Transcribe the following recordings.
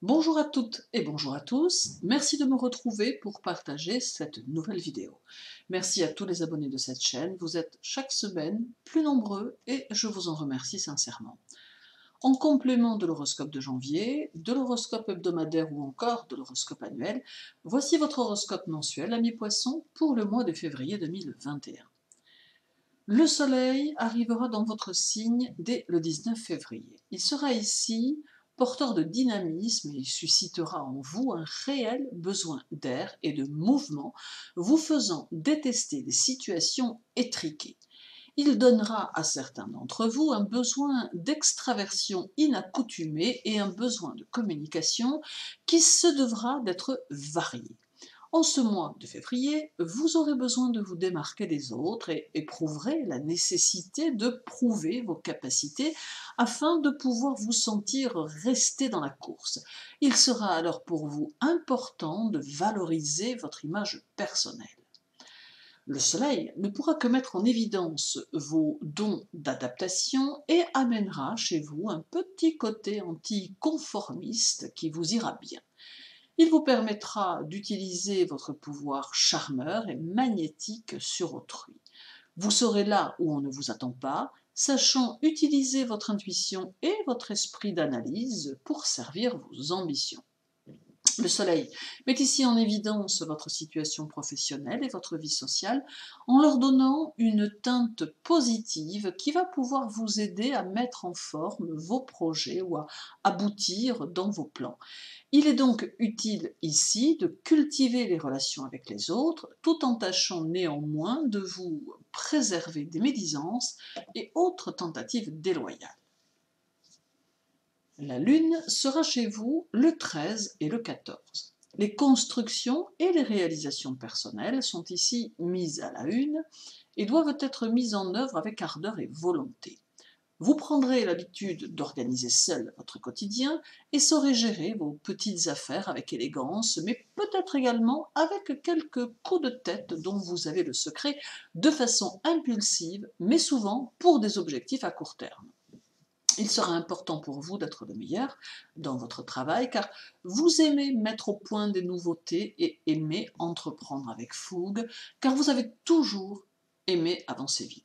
Bonjour à toutes et bonjour à tous, merci de me retrouver pour partager cette nouvelle vidéo. Merci à tous les abonnés de cette chaîne, vous êtes chaque semaine plus nombreux et je vous en remercie sincèrement. En complément de l'horoscope de janvier, de l'horoscope hebdomadaire ou encore de l'horoscope annuel, voici votre horoscope mensuel, ami Poisson, pour le mois de février 2021. Le soleil arrivera dans votre signe dès le 19 février. Il sera ici porteur de dynamisme et il suscitera en vous un réel besoin d'air et de mouvement, vous faisant détester des situations étriquées. Il donnera à certains d'entre vous un besoin d'extraversion inaccoutumée et un besoin de communication qui se devra d'être varié. En ce mois de février, vous aurez besoin de vous démarquer des autres et éprouverez la nécessité de prouver vos capacités afin de pouvoir vous sentir rester dans la course. Il sera alors pour vous important de valoriser votre image personnelle. Le soleil ne pourra que mettre en évidence vos dons d'adaptation et amènera chez vous un petit côté anticonformiste qui vous ira bien. Il vous permettra d'utiliser votre pouvoir charmeur et magnétique sur autrui. Vous serez là où on ne vous attend pas, sachant utiliser votre intuition et votre esprit d'analyse pour servir vos ambitions. Le soleil met ici en évidence votre situation professionnelle et votre vie sociale en leur donnant une teinte positive qui va pouvoir vous aider à mettre en forme vos projets ou à aboutir dans vos plans. Il est donc utile ici de cultiver les relations avec les autres tout en tâchant néanmoins de vous préserver des médisances et autres tentatives déloyales. La Lune sera chez vous le 13 et le 14. Les constructions et les réalisations personnelles sont ici mises à la une et doivent être mises en œuvre avec ardeur et volonté. Vous prendrez l'habitude d'organiser seul votre quotidien et saurez gérer vos petites affaires avec élégance, mais peut-être également avec quelques coups de tête dont vous avez le secret, de façon impulsive, mais souvent pour des objectifs à court terme. Il sera important pour vous d'être le meilleur dans votre travail car vous aimez mettre au point des nouveautés et aimez entreprendre avec fougue car vous avez toujours aimé avancer vite.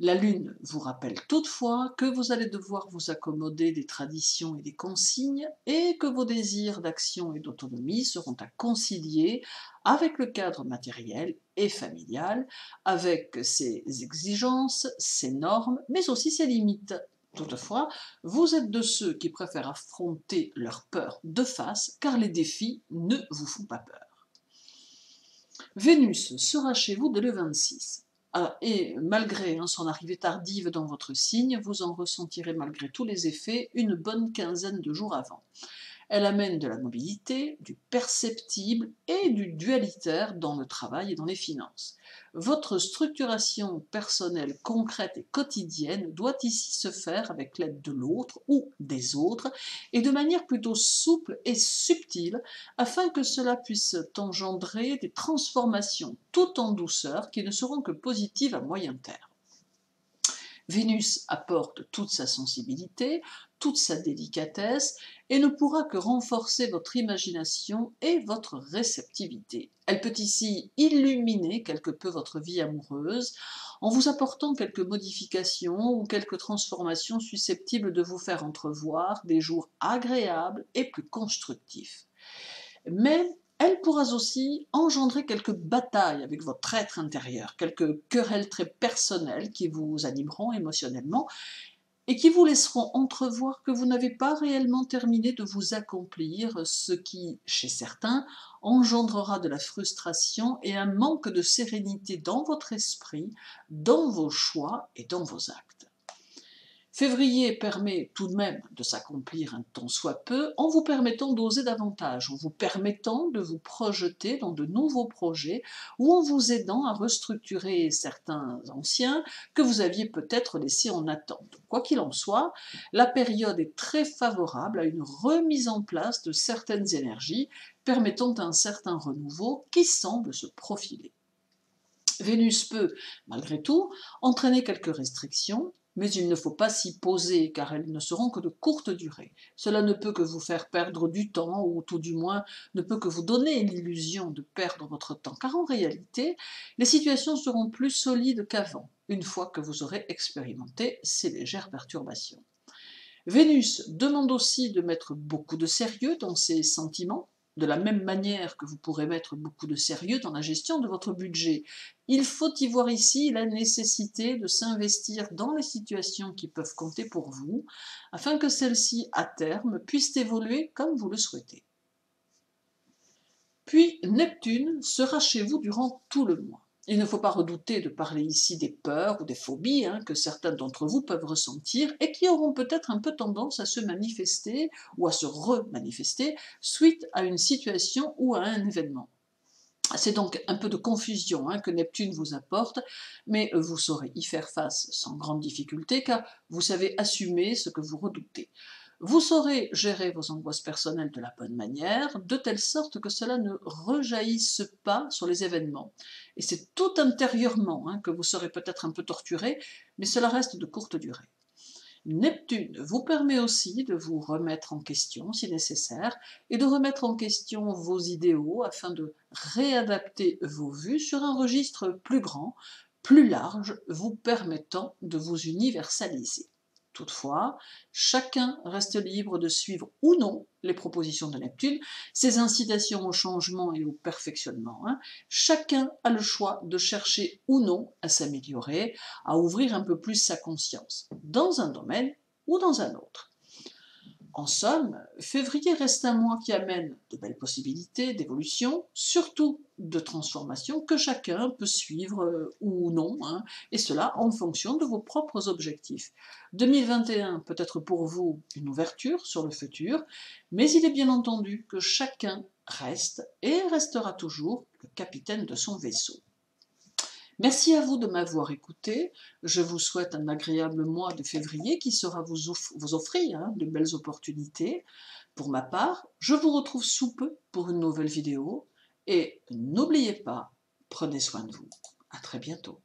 La Lune vous rappelle toutefois que vous allez devoir vous accommoder des traditions et des consignes et que vos désirs d'action et d'autonomie seront à concilier avec le cadre matériel et familial, avec ses exigences, ses normes, mais aussi ses limites. Toutefois, vous êtes de ceux qui préfèrent affronter leurs peurs de face car les défis ne vous font pas peur. Vénus sera chez vous dès le 26. Et malgré son arrivée tardive dans votre signe, vous en ressentirez malgré tous les effets une bonne quinzaine de jours avant. Elle amène de la mobilité, du perceptible et du dualitaire dans le travail et dans les finances. Votre structuration personnelle concrète et quotidienne doit ici se faire avec l'aide de l'autre ou des autres et de manière plutôt souple et subtile afin que cela puisse engendrer des transformations tout en douceur qui ne seront que positives à moyen terme. Vénus apporte toute sa sensibilité, toute sa délicatesse et ne pourra que renforcer votre imagination et votre réceptivité. Elle peut ici illuminer quelque peu votre vie amoureuse en vous apportant quelques modifications ou quelques transformations susceptibles de vous faire entrevoir des jours agréables et plus constructifs. Mais elle pourra aussi engendrer quelques batailles avec votre être intérieur, quelques querelles très personnelles qui vous animeront émotionnellement et qui vous laisseront entrevoir que vous n'avez pas réellement terminé de vous accomplir, ce qui, chez certains, engendrera de la frustration et un manque de sérénité dans votre esprit, dans vos choix et dans vos actes. Février permet tout de même de s'accomplir un tant soit peu en vous permettant d'oser davantage, en vous permettant de vous projeter dans de nouveaux projets ou en vous aidant à restructurer certains anciens que vous aviez peut-être laissés en attente. Quoi qu'il en soit, la période est très favorable à une remise en place de certaines énergies permettant un certain renouveau qui semble se profiler. Vénus peut, malgré tout, entraîner quelques restrictions, Mais il ne faut pas s'y poser, car elles ne seront que de courte durée. Cela ne peut que vous faire perdre du temps, ou tout du moins ne peut que vous donner l'illusion de perdre votre temps, car en réalité, les situations seront plus solides qu'avant, une fois que vous aurez expérimenté ces légères perturbations. Vénus demande aussi de mettre beaucoup de sérieux dans ses sentiments, de la même manière que vous pourrez mettre beaucoup de sérieux dans la gestion de votre budget. Il faut y voir ici la nécessité de s'investir dans les situations qui peuvent compter pour vous, afin que celles-ci, à terme, puissent évoluer comme vous le souhaitez. Puis Neptune sera chez vous durant tout le mois. Il ne faut pas redouter de parler ici des peurs ou des phobies que certains d'entre vous peuvent ressentir et qui auront peut-être un peu tendance à se manifester ou à se remanifester suite à une situation ou à un événement. C'est donc un peu de confusion que Neptune vous apporte, mais vous saurez y faire face sans grande difficulté car vous savez assumer ce que vous redoutez. Vous saurez gérer vos angoisses personnelles de la bonne manière, de telle sorte que cela ne rejaillisse pas sur les événements. Et c'est tout intérieurement que vous serez peut-être un peu torturé, mais cela reste de courte durée. Neptune vous permet aussi de vous remettre en question si nécessaire et de remettre en question vos idéaux afin de réadapter vos vues sur un registre plus grand, plus large, vous permettant de vous universaliser. Toutefois, chacun reste libre de suivre ou non les propositions de Neptune, ses incitations au changement et au perfectionnement. Chacun a le choix de chercher ou non à s'améliorer, à ouvrir un peu plus sa conscience, dans un domaine ou dans un autre. En somme, février reste un mois qui amène de belles possibilités d'évolution, surtout de transformation que chacun peut suivre ou non, et cela en fonction de vos propres objectifs. 2021 peut être pour vous une ouverture sur le futur, mais il est bien entendu que chacun reste et restera toujours le capitaine de son vaisseau. Merci à vous de m'avoir écouté. Je vous souhaite un agréable mois de février qui saura vous offrir de belles opportunités. Pour ma part, je vous retrouve sous peu pour une nouvelle vidéo. Et n'oubliez pas, prenez soin de vous. À très bientôt.